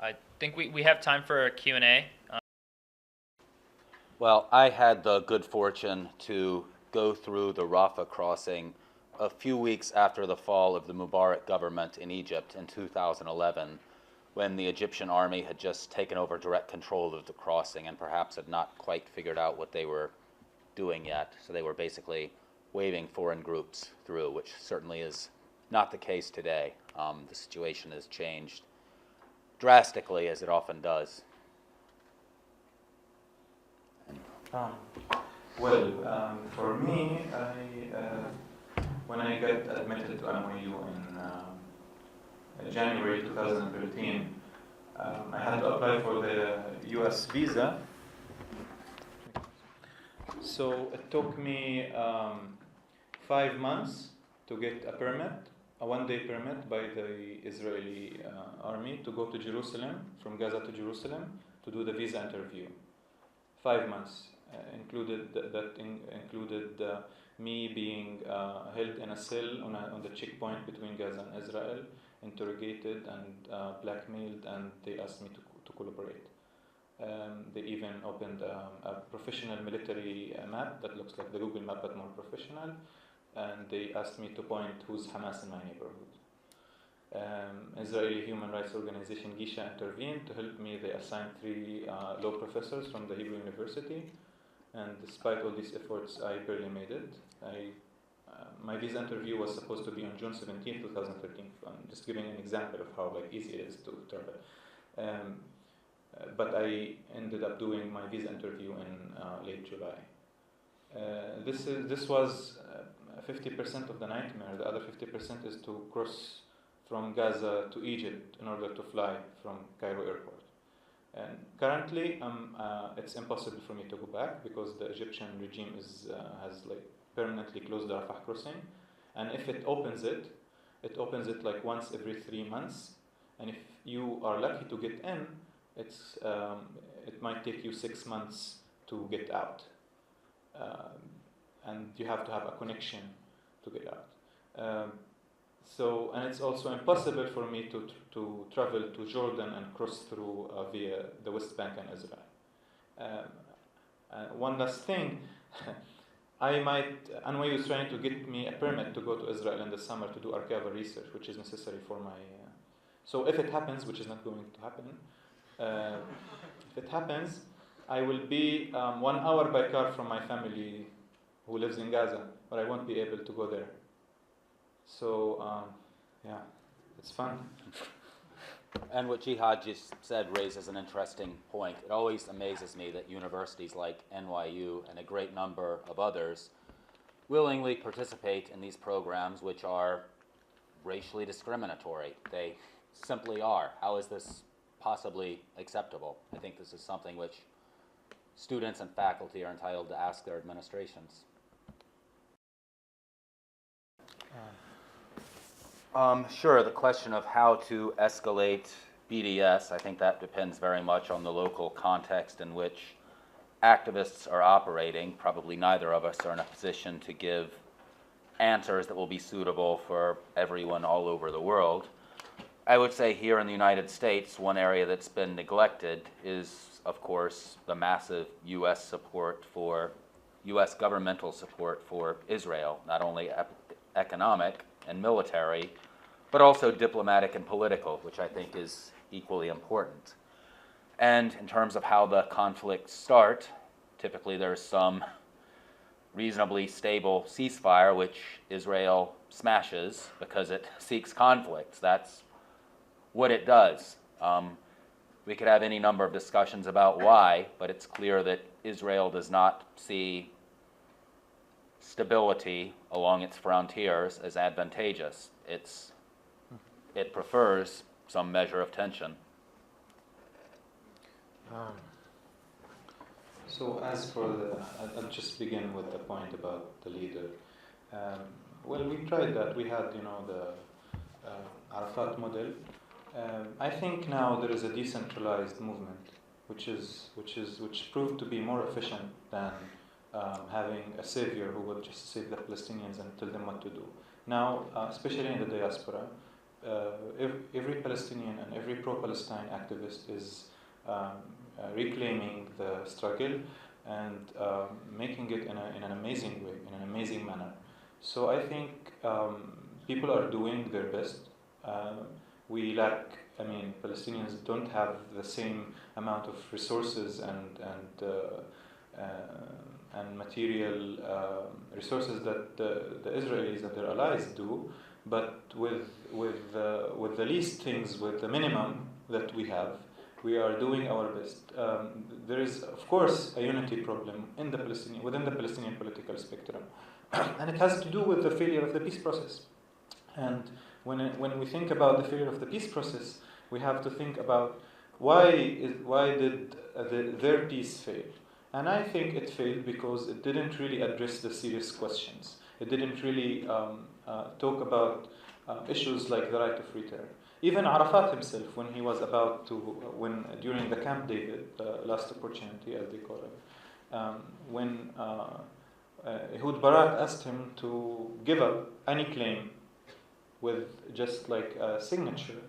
I think we have time for a Q&A. Well, I had the good fortune to go through the Rafah crossing a few weeks after the fall of the Mubarak government in Egypt in 2011, when the Egyptian army had just taken over direct control of the crossing and perhaps had not quite figured out what they were doing yet. So they were basically waving foreign groups through, which certainly is not the case today. The situation has changed drastically, as it often does. For me, when I got admitted to MOU in January 2013, I had to apply for the US visa. So it took me 5 months to get a permit, a one-day permit by the Israeli army to go to Jerusalem, from Gaza to Jerusalem, to do the visa interview. 5 months. Included me being held in a cell on the checkpoint between Gaza and Israel, interrogated and blackmailed, and they asked me to collaborate. They even opened a professional military map that looks like the Google map but more professional, and they asked me to point who's Hamas in my neighborhood. Israeli human rights organization Gisha intervened to help me. They assigned 3 law professors from the Hebrew University, and despite all these efforts, I barely made it. My visa interview was supposed to be on June 17, 2013. I'm just giving an example of how easy it is to travel. But I ended up doing my visa interview in late July. This was 50% of the nightmare. The other 50% is to cross from Gaza to Egypt in order to fly from Cairo airport. And currently, it's impossible for me to go back because the Egyptian regime has permanently closed the Rafah crossing. And if it opens it once every 3 months. And if you are lucky to get in, it might take you 6 months to get out. And you have to have a connection to get out. And it's also impossible for me to travel to Jordan and cross through via the West Bank and Israel. One last thing, Anway was trying to get me a permit to go to Israel in the summer to do archival research, which is necessary for my... So if it happens, which is not going to happen, if it happens, I will be 1 hour by car from my family who lives in Gaza, but I won't be able to go there. So, it's fun. And what Jihad just said raises an interesting point. It always amazes me that universities like NYU and a great number of others willingly participate in these programs which are racially discriminatory. They simply are. How is this possibly acceptable? I think this is something which students and faculty are entitled to ask their administrations. Sure, the question of how to escalate BDS, I think that depends very much on the local context in which activists are operating. Probably neither of us are in a position to give answers that will be suitable for everyone all over the world. I would say here in the United States, one area that's been neglected is, of course, the massive U.S. governmental support for Israel, not only economic and military, but also diplomatic and political, which I think is equally important. And in terms of how the conflicts start, typically there's some reasonably stable ceasefire, which Israel smashes because it seeks conflicts. That's what it does. We could have any number of discussions about why, but it's clear that Israel does not see stability along its frontiers as advantageous. It prefers some measure of tension. So as for I'll just begin with the point about the leader. We tried that. We had, the Arafat model. I think now there is a decentralized movement, which proved to be more efficient than having a savior who will just save the Palestinians and tell them what to do. Now, especially in the diaspora, every Palestinian and every pro-Palestine activist is reclaiming the struggle and making it in an amazing way, in an amazing manner. So I think people are doing their best. We lack, Palestinians don't have the same amount of resources and material resources that the Israelis and their allies do, but with the least things, with the minimum that we have, we are doing our best. There is, of course, a unity problem within the Palestinian political spectrum, and it has to do with the failure of the peace process. And when we think about the failure of the peace process, we have to think about why did their peace fail? And I think it failed because it didn't really address the serious questions. It didn't really talk about issues like the right of return. Even Arafat himself, when he was during the Camp David, last opportunity as they call it, when Ehud Barak asked him to give up any claim with just like a signature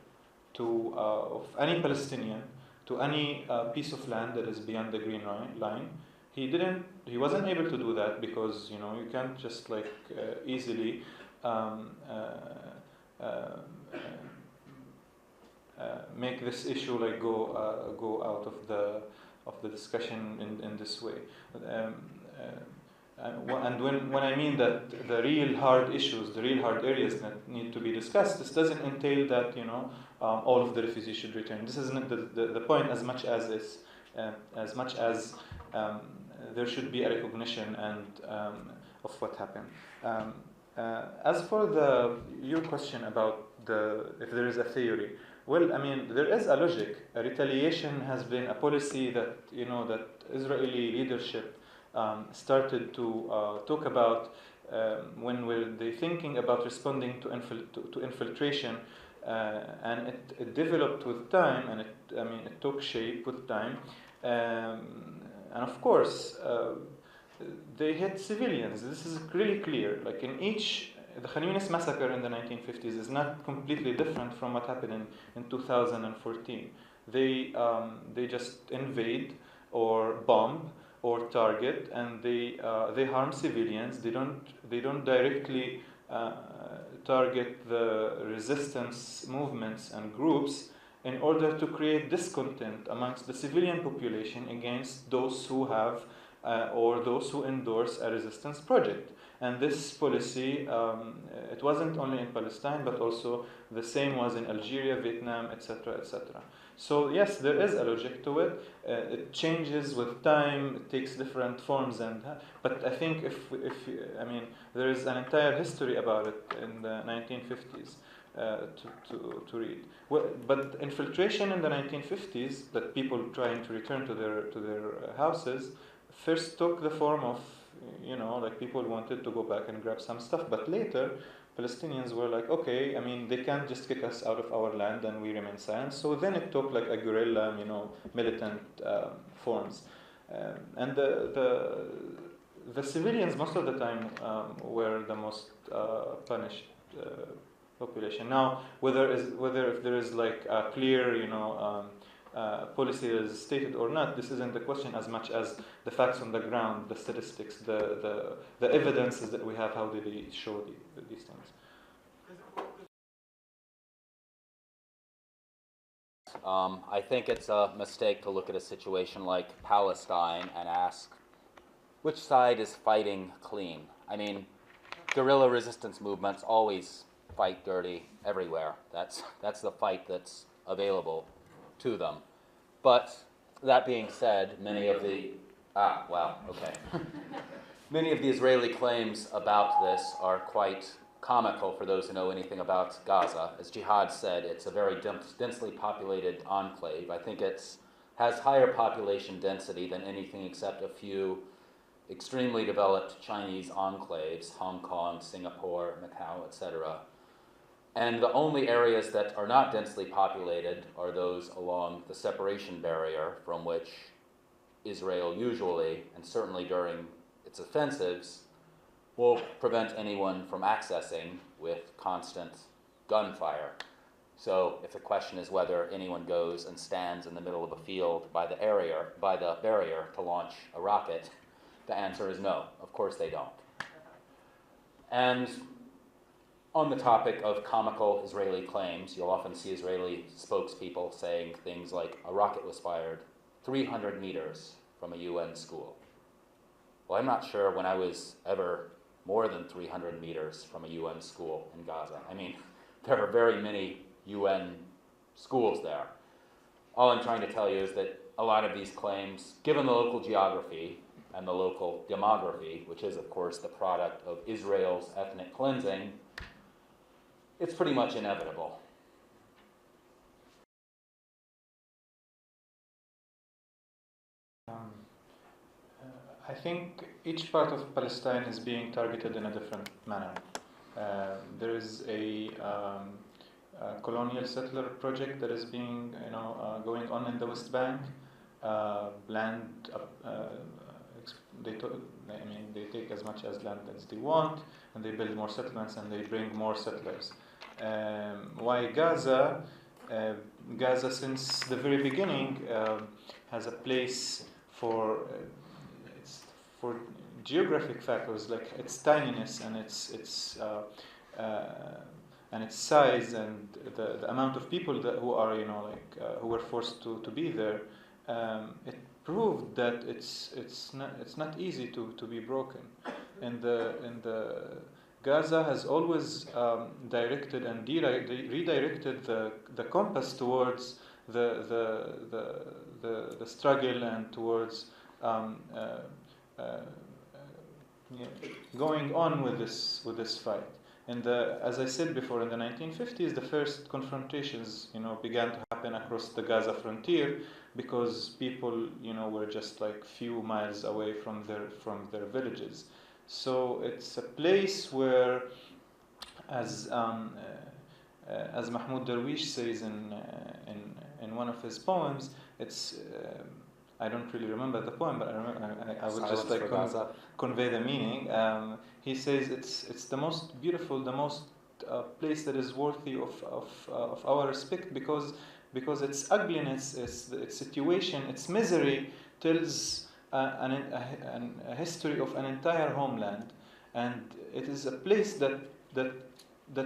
of any Palestinian to any piece of land that is beyond the green line, he wasn't able to do that because you can't just like easily make this issue like go out of the discussion in this way. And when I mean that the real hard issues, the real hard areas that need to be discussed, this doesn't entail that all of the refugees should return. This isn't the point as much as there should be a recognition of what happened. As for your question about if there is a theory, well, there is a logic. Retaliation has been a policy that that Israeli leadership started to talk about when were they thinking about responding to infiltration, and it developed with time, and it took shape with time, and of course they hit civilians. This is really clear. Like the Khan Yunis massacre in the 1950s is not completely different from what happened in 2014. They just invade or bomb or target, and they harm civilians. They don't directly target the resistance movements and groups in order to create discontent amongst the civilian population against those who have or those who endorse a resistance project. And this policy, it wasn't only in Palestine, but also the same was in Algeria, Vietnam, etc., etc. So yes, there is a logic to it. It changes with time. It takes different forms, but I think there is an entire history about it in the 1950s to read. Well, but infiltration in the 1950s, that people trying to return to their houses, first took the form of like people wanted to go back and grab some stuff, but later Palestinians were like, okay, they can't just kick us out of our land and we remain silent. So then it took like a guerrilla, militant forms, and the civilians most of the time were the most punished population. Now, whether if there is like a clear, policy that is stated or not, this isn't the question as much as the facts on the ground, the statistics, the evidences that we have. How do they show these things? I think it's a mistake to look at a situation like Palestine and ask which side is fighting clean. Guerrilla resistance movements always fight dirty everywhere. That's the fight that's available to them. But that being said, many of the many of the Israeli claims about this are quite comical for those who know anything about Gaza. As Jihad said, it's a very densely populated enclave. I think it has higher population density than anything except a few extremely developed Chinese enclaves, Hong Kong, Singapore, Macau, etc. And the only areas that are not densely populated are those along the separation barrier from which Israel usually, and certainly during its offensives, will prevent anyone from accessing with constant gunfire. So if the question is whether anyone goes and stands in the middle of a field by the barrier to launch a rocket, the answer is no. Of course they don't. And on the topic of comical Israeli claims, you'll often see Israeli spokespeople saying things like, a rocket was fired 300 meters from a UN school. Well, I'm not sure when I was ever more than 300 meters from a UN school in Gaza. I mean, there are very many UN schools there. All I'm trying to tell you is that a lot of these claims, given the local geography and the local demography, which is, of course, the product of Israel's ethnic cleansing, it's pretty much inevitable. I think each part of Palestine is being targeted in a different manner. There is a colonial settler project that is being, going on in the West Bank. Land, they take as much as land as they want, and they build more settlements, and they bring more settlers. Why Gaza? Gaza, since the very beginning, has a place for geographic factors like its tininess and its size and the amount of people who are who were forced to be there. It proved that it's not easy to be broken. And the Gaza has always directed and redirected the compass towards the struggle and towards going on with this fight. And as I said before, in the 1950s, the first confrontations, began to happen across the Gaza frontier because people, were just like few miles away from their villages. So it's a place where, as Mahmoud Darwish says in one of his poems, it's I don't really remember the poem, but I would just like convey the meaning. He says it's the most beautiful, the most place that is worthy of our respect because its ugliness, its situation, its misery tells a history of an entire homeland, and it is a place that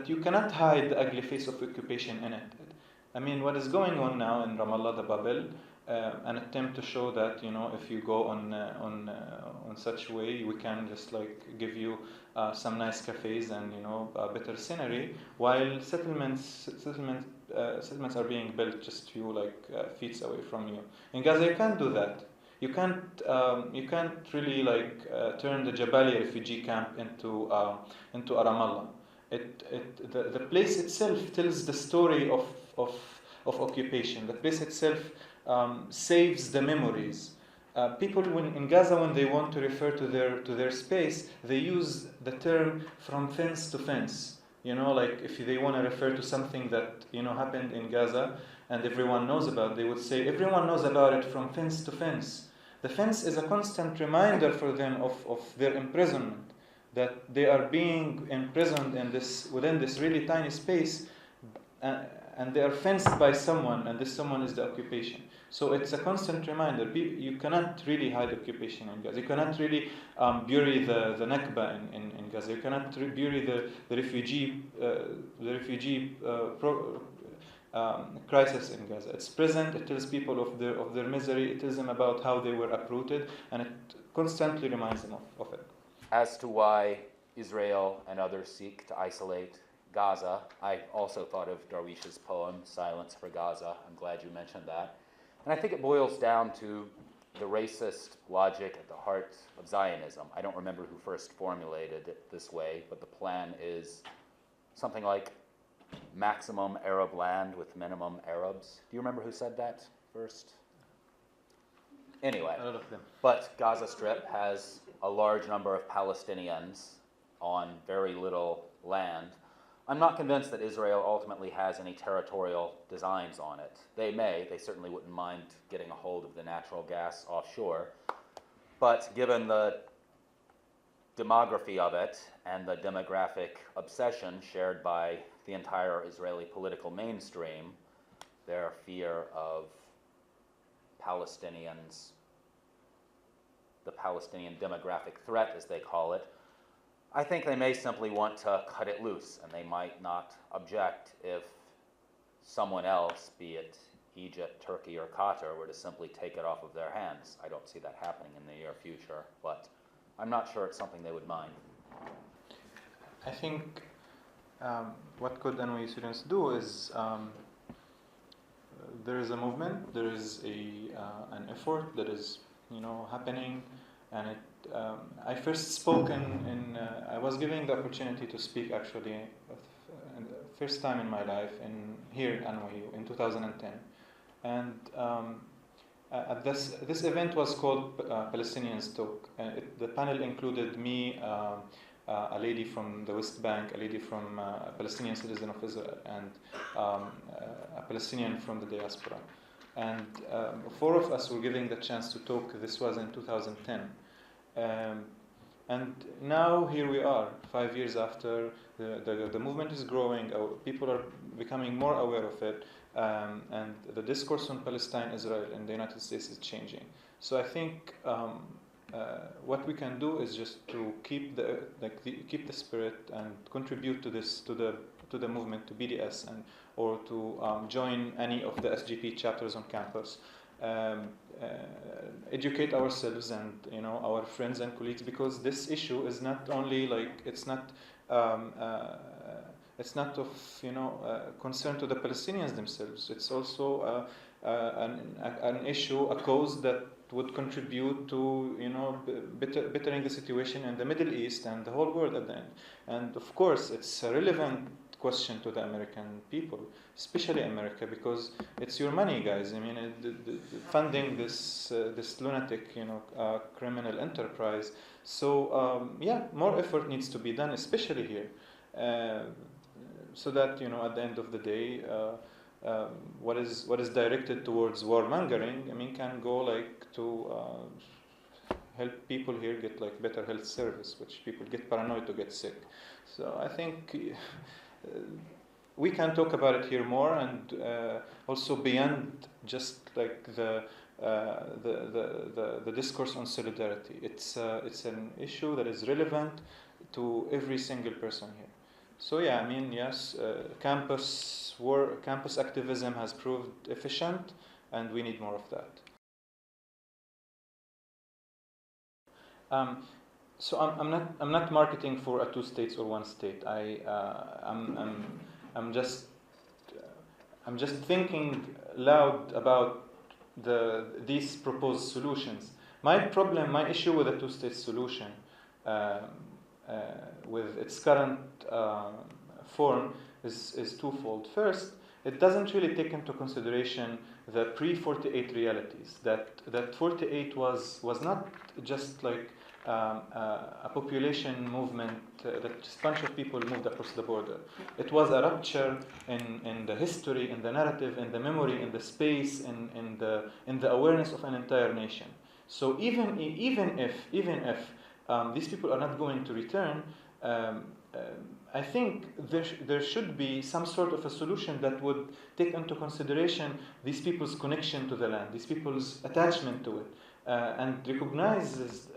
you cannot hide the ugly face of occupation in it. I mean, what is going on now in Ramallah, the bubble, an attempt to show that if you go on such way, we can just like give you some nice cafes and better scenery, while settlements are being built just few feet away from you. In Gaza, you can't do that. You can't really turn the Jabalia refugee camp into a Ramallah. The place itself tells the story of occupation. The place itself saves the memories. People in Gaza, when they want to refer to their space, they use the term from fence to fence. If they want to refer to something that happened in Gaza and everyone knows about, they would say everyone knows about it from fence to fence. The fence is a constant reminder for them of their imprisonment, that they are being imprisoned within this really tiny space, and they are fenced by someone, and this someone is the occupation. So it's a constant reminder. You cannot really hide occupation in Gaza. You cannot really bury the Nakba in Gaza. You cannot bury the refugee crisis in Gaza. It's present. It tells people of their misery. It tells them about how they were uprooted, and it constantly reminds them of it. As to why Israel and others seek to isolate Gaza, I also thought of Darwish's poem, Silence for Gaza. I'm glad you mentioned that. And I think it boils down to the racist logic at the heart of Zionism. I don't remember who first formulated it this way, but the plan is something like maximum Arab land with minimum Arabs. Do you remember who said that first? Anyway, but Gaza Strip has a large number of Palestinians on very little land. I'm not convinced that Israel ultimately has any territorial designs on it. They certainly wouldn't mind getting a hold of the natural gas offshore. But given the demography of it and the demographic obsession shared by the entire Israeli political mainstream, their fear of Palestinians, the Palestinian demographic threat, as they call it, I think they may simply want to cut it loose, and they might not object if someone else, be it Egypt, Turkey, or Qatar, were to simply take it off of their hands. I don't see that happening in the near future, but I'm not sure it's something they would mind. I think what could NYU students do is there is a movement, there is an effort that is happening, and I first spoke I was given the opportunity to speak actually the first time in my life here at NYU in 2010, and this event was called Palestinians Talk. The panel included me, a lady from the West Bank, a lady from a Palestinian citizen of Israel, and a Palestinian from the diaspora. And four of us were given the chance to talk. This was in 2010. And now here we are, 5 years after. The movement is growing. People are becoming more aware of it. And the discourse on Palestine, Israel, and the United States is changing. So I think what we can do is just to keep the spirit and contribute to the movement, to BDS, or to join any of the SGP chapters on campus. Educate ourselves and our friends and colleagues, because this issue is not only it's not of concern to the Palestinians themselves. It's also an issue, a cause that would contribute to bettering the situation in the Middle East and the whole world at the end. And of course, it's a relevant question to the American people, especially America, because it's your money, guys. I mean, funding this lunatic, criminal enterprise. So more effort needs to be done, especially here, so that at the end of the day, what is directed towards warmongering, can go to help people here get better health service, which people get paranoid to get sick. So I think we can talk about it here more, and also beyond just the discourse on solidarity. It's an issue that is relevant to every single person here. So yes, campus activism has proved efficient, and we need more of that. So I'm not marketing for a 2 states or 1 state. I'm just thinking loud about these proposed solutions. My issue with the 2-state solution, with its current form, is twofold. First, it doesn't really take into consideration the pre-48 realities. That 48 was not just a population movement that just a bunch of people moved across the border. It was a rupture in the history, in the narrative, in the memory, in the space, in the awareness of an entire nation. So even if these people are not going to return, I think there should be some sort of a solution that would take into consideration these people's connection to the land, these people's attachment to it, and recognizes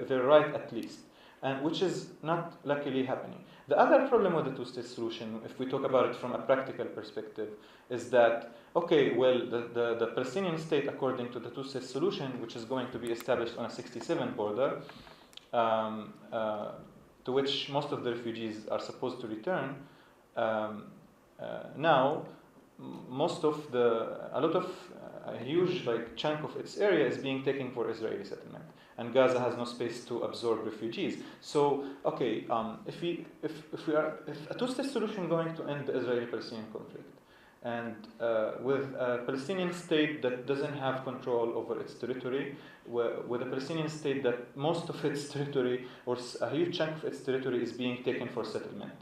their right at least, and which is not luckily happening. The other problem with the 2-state solution, if we talk about it from a practical perspective, is that, the Palestinian state, according to the 2-state solution, which is going to be established on a 67 border, to which most of the refugees are supposed to return, now a huge chunk of its area is being taken for Israeli settlement, and Gaza has no space to absorb refugees. So, if a 2-state solution going to end the Israeli-Palestinian conflict, and with a Palestinian state that doesn't have control over its territory, with a Palestinian state that most of its territory, or a huge chunk of its territory, is being taken for settlement.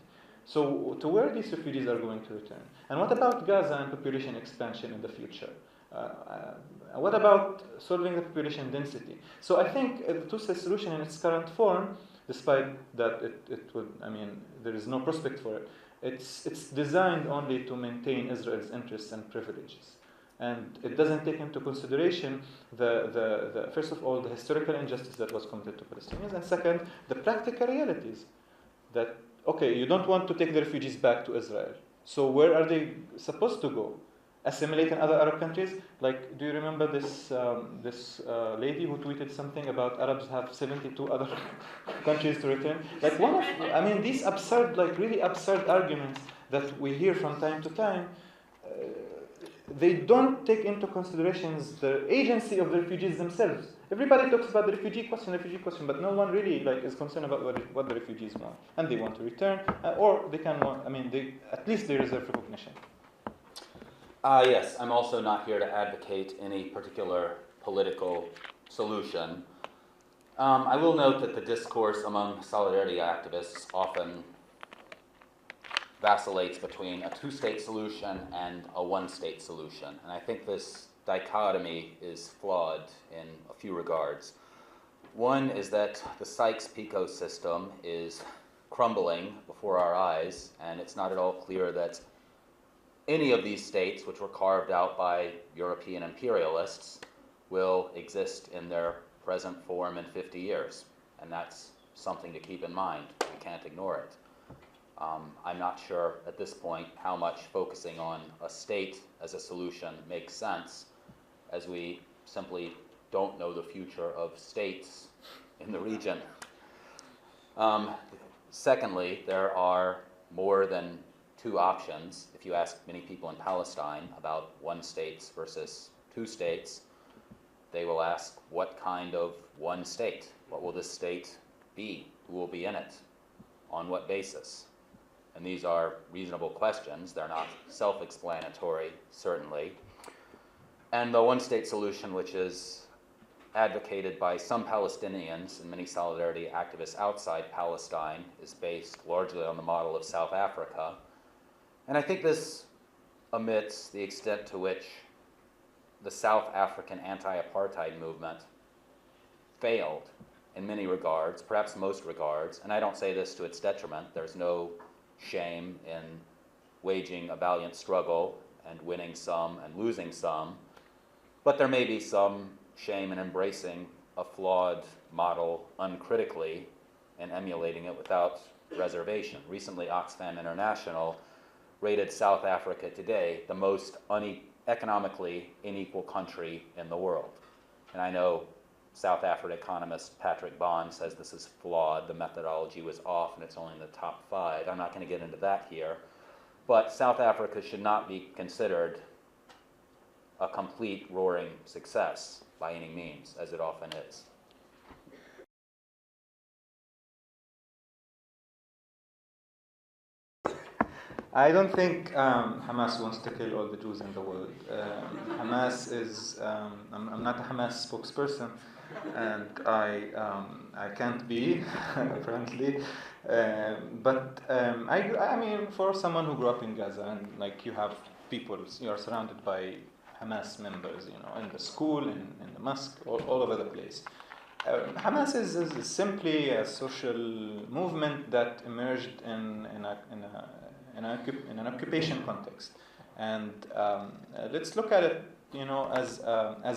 So to where these refugees are going to return? And what about Gaza and population expansion in the future? What about solving the population density? So I think the 2-state solution in its current form, despite that it would, there is no prospect for it, it's designed only to maintain Israel's interests and privileges. And it doesn't take into consideration the first of all, the historical injustice that was committed to Palestinians, and second, the practical realities. That, okay, you don't want to take the refugees back to Israel. So where are they supposed to go? Assimilate in other Arab countries? Like, do you remember this lady who tweeted something about Arabs have 72 other countries to return? Like these absurd, like really absurd arguments that we hear from time to time, they don't take into considerations the agency of the refugees themselves. Everybody talks about the refugee question, but no one really is concerned about what the refugees want, and they want to return, or they can want. At least they deserve recognition. Yes, I'm also not here to advocate any particular political solution. I will note that the discourse among solidarity activists often vacillates between a two-state solution and a one-state solution. And I think this dichotomy is flawed in a few regards. One is that the Sykes-Picot system is crumbling before our eyes, and it's not at all clear that any of these states, which were carved out by European imperialists, will exist in their present form in 50 years. And that's something to keep in mind. We can't ignore it. I'm not sure at this point how much focusing on a state as a solution makes sense, as we simply don't know the future of states in the region. Secondly, there are more than two options. If you ask many people in Palestine about one states versus two states, they will ask, what kind of one state? What will this state be? Who will be in it? On what basis? And these are reasonable questions. They're not self-explanatory, certainly. And the one-state solution, which is advocated by some Palestinians and many solidarity activists outside Palestine, is based largely on the model of South Africa. And I think this omits the extent to which the South African anti-apartheid movement failed in many regards, perhaps most regards, and I don't say this to its detriment. There's no shame in waging a valiant struggle and winning some and losing some, but there may be some shame in embracing a flawed model uncritically and emulating it without reservation. Recently, Oxfam International rated South Africa today the most economically unequal country in the world. And I know South African economist Patrick Bond says this is flawed, the methodology was off, and it's only in the top 5. I'm not going to get into that here. But South Africa should not be considered a complete roaring success by any means, as it often is. I don't think Hamas wants to kill all the Jews in the world. Hamas is, I'm not a Hamas spokesperson, and I can't be, apparently. But I mean, for someone who grew up in Gaza, and you have people, you are surrounded by Hamas members, in the school, in the mosque, all over the place. Hamas is simply a social movement that emerged in an occupation context, and let's look at it, as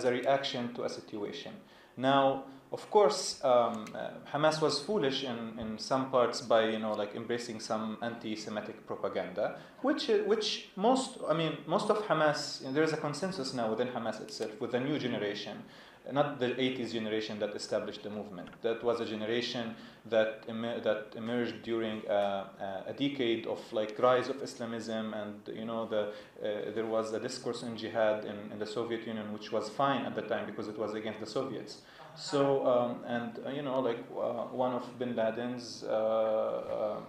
a reaction to a situation. Now, of course, Hamas was foolish in some parts by embracing some anti-Semitic propaganda, which most of Hamas, there is a consensus now within Hamas itself, with the new generation. Not the 80s generation that established the movement. That was a generation that emerged during a decade of rise of Islamism, and there was a discourse on jihad in the Soviet Union, which was fine at the time because it was against the Soviets. So one of Bin Laden's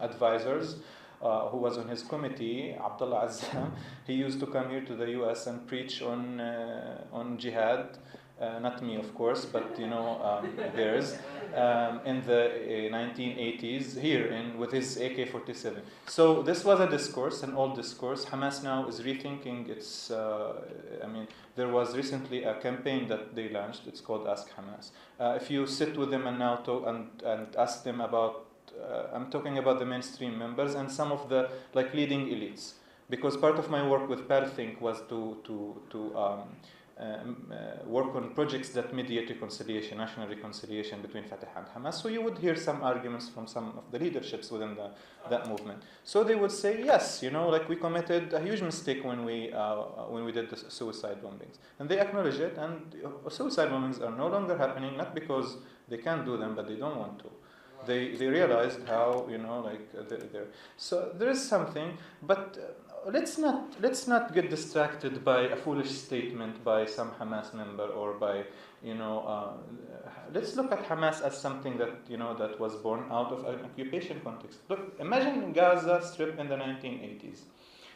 advisors, who was on his committee, Abdullah Azzam, he used to come here to the U.S. and preach on jihad. Not me, of course, but theirs, in the 1980s here with his AK-47. So this was a discourse, an old discourse. Hamas now is rethinking its. There was recently a campaign that they launched. It's called Ask Hamas. If you sit with them and now talk and ask them about I'm talking about the mainstream members and some of the leading elites, because part of my work with PALThink was to work on projects that mediate reconciliation, national reconciliation between Fatah and Hamas. So you would hear some arguments from some of the leaderships within that movement. So they would say, yes, we committed a huge mistake when we did the suicide bombings, and they acknowledge it. And suicide bombings are no longer happening, not because they can't do them, but they don't want to. They realized how they're so there is something, but. Let's not get distracted by a foolish statement by some Hamas member or by let's look at Hamas as something that was born out of an occupation context. Look, imagine Gaza Strip in the 1980s,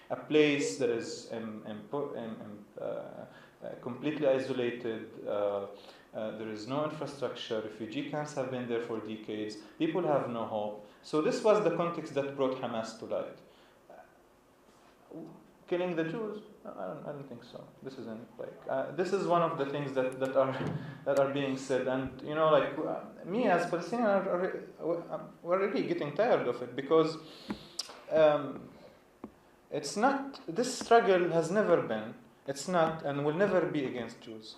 a place that is completely isolated. There is no infrastructure. Refugee camps have been there for decades. People have no hope. So this was the context that brought Hamas to light. Killing the Jews? I don't think so. This isn't this is one of the things that are being said, and me as Palestinian, we're really getting tired of it, because it's not. This struggle has never been. It's not and will never be against Jews.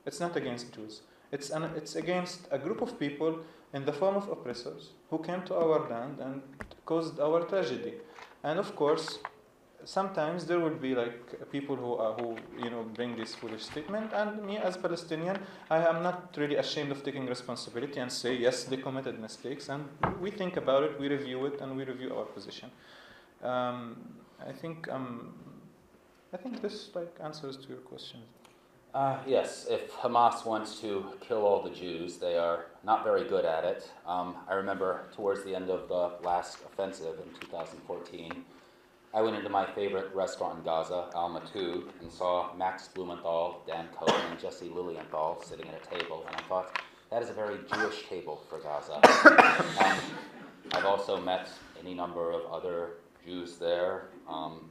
It's not against Jews. It's against a group of people in the form of oppressors who came to our land and caused our tragedy, and of course. Sometimes there will be people who bring this foolish statement, and me as Palestinian, I am not really ashamed of taking responsibility and say yes, they committed mistakes, and we think about it, we review it, and we review our position. I think this answers to your question. Yes, if Hamas wants to kill all the Jews, they are not very good at it. I remember towards the end of the last offensive in 2014. I went into my favorite restaurant in Gaza, Al Matoub, and saw Max Blumenthal, Dan Cohen, and Jesse Lilienthal sitting at a table, and I thought, that is a very Jewish table for Gaza. I've also met any number of other Jews there,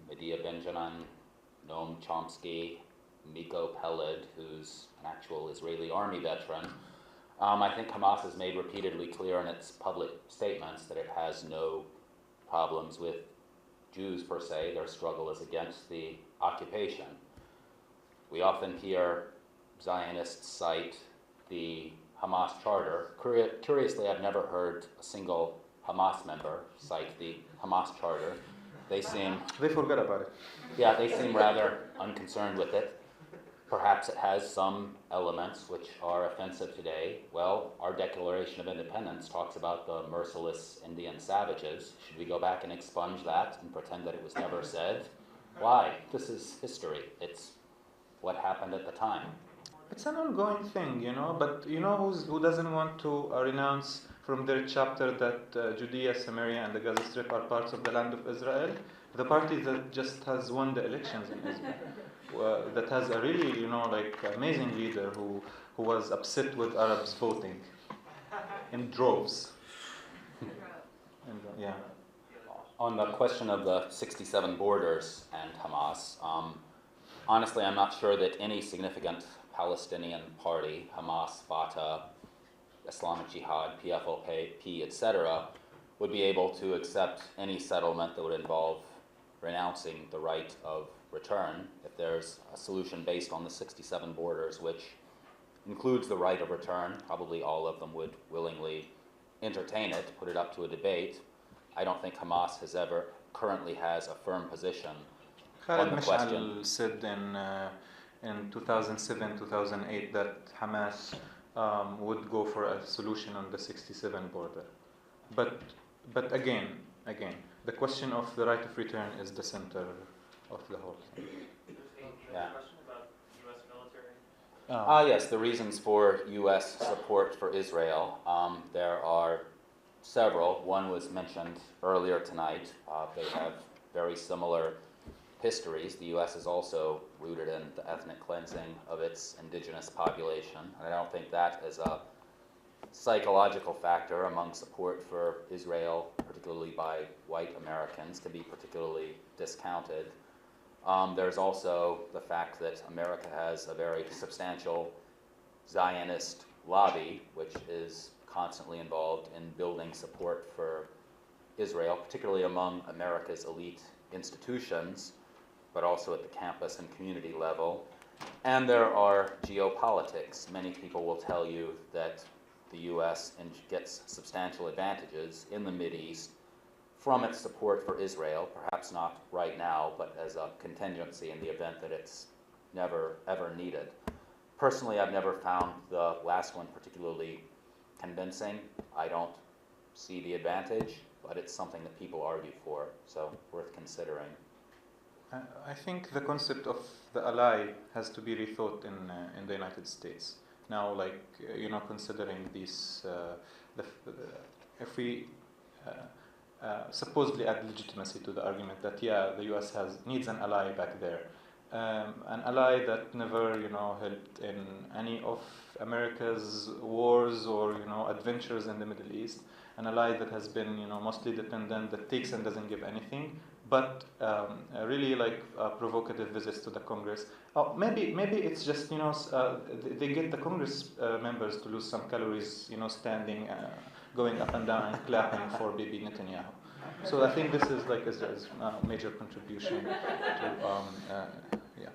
Medea Benjamin, Noam Chomsky, Miko Peled, who's an actual Israeli army veteran. I think Hamas has made repeatedly clear in its public statements that it has no problems with Jews per se. Their struggle is against the occupation. We often hear Zionists cite the Hamas charter. Curiously, I've never heard a single Hamas member cite the Hamas charter. They forgot about it. Yeah, they seem rather unconcerned with it. Perhaps it has some elements which are offensive today. Well, our Declaration of Independence talks about the merciless Indian savages. Should we go back and expunge that and pretend that it was never said? Why? This is history. It's what happened at the time. It's an ongoing thing, but who doesn't want to renounce from their chapter that Judea, Samaria, and the Gaza Strip are parts of the land of Israel? The party that just has won the elections in Israel. That has a really, amazing leader who was upset with Arabs voting in droves. Yeah. On the question of the 67 borders and Hamas, honestly, I'm not sure that any significant Palestinian party, Hamas, Fatah, Islamic Jihad, PFLP, etc., would be able to accept any settlement that would involve renouncing the right of return. If there's a solution based on the 67 borders, which includes the right of return, probably all of them would willingly entertain it, put it up to a debate. I don't think Hamas currently has a firm position on the question. Mashal said in 2007, 2008 that Hamas would go for a solution on the 67 border. But again, the question of the right of return is the center of the whole thing. Yeah. Question about U.S. military? Yes, the reasons for U.S. support for Israel. There are several. One was mentioned earlier tonight. They have very similar histories. The U.S. is also rooted in the ethnic cleansing of its indigenous population. And I don't think that is a psychological factor among support for Israel, particularly by white Americans, to be particularly discounted. There's also the fact that America has a very substantial Zionist lobby, which is constantly involved in building support for Israel, particularly among America's elite institutions, but also at the campus and community level. And there are geopolitics. Many people will tell you that the U.S. gets substantial advantages in the Mideast from its support for Israel, perhaps not right now, but as a contingency in the event that it's never, ever needed. Personally, I've never found the last one particularly convincing. I don't see the advantage, but it's something that people argue for, so worth considering. I think the concept of the ally has to be rethought in the United States. Now, considering these, if we supposedly add legitimacy to the argument that, the U.S. needs an ally back there, an ally that never, helped in any of America's wars or, adventures in the Middle East, an ally that has been, mostly dependent, that takes and doesn't give anything, but really provocative visits to the Congress. Maybe it's just, they get the Congress members to lose some calories, standing, going up and down and clapping for Bibi Netanyahu. So I think this is Israel's major contribution to, yeah.